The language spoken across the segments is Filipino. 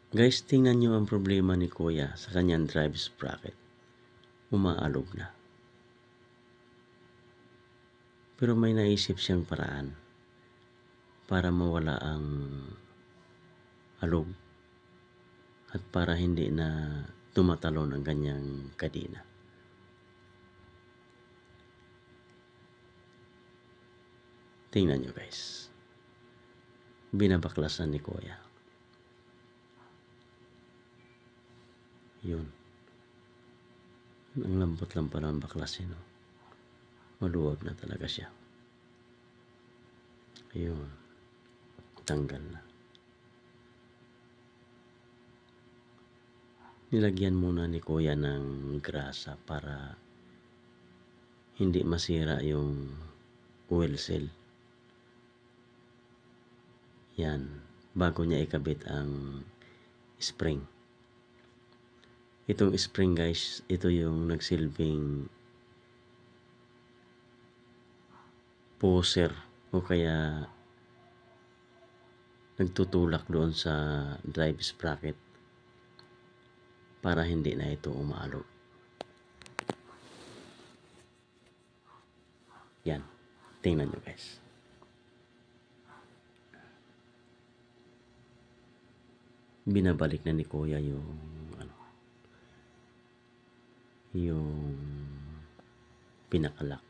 Guys, tingnan nyo ang problema ni Kuya sa kanyang drive sprocket. Umaalog na. Pero may naisip siyang paraan para mawala ang alog at para hindi na tumatalon ang kanyang kadena. Tingnan nyo guys. Binabaklasan ni Kuya. Yun. Ang lambot lang pala ang baklasin. No? Maluwag na talaga siya. Ayun. Tanggal na. Nilagyan muna ni Kuya ng grasa para hindi masira yung oil seal. Yan. Bago niya ikabit ang spring. Itong spring guys, ito yung nagsilbing pusher o kaya nagtutulak doon sa drive sprocket para hindi na ito umaalog. Yan. Tingnan nyo guys. Binabalik na ni Kuya yung pinakalak.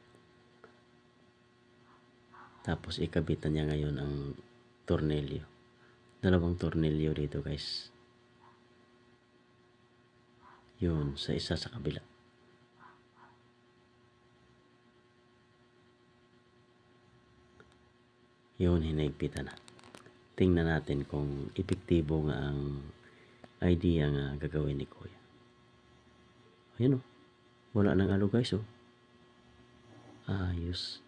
Tapos ikabitan niya ngayon ang tornilyo. Dalawang tornilyo dito guys. Yun, sa isa sa kabila. Yun, hinaigpitan na. Tingnan natin kung epektibo nga ang idea nga gagawin ni Kuya. Ayan o. Wala nang alog guys o. Ayos.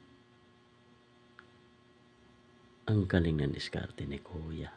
Ang galing ng diskarte ni Kuya.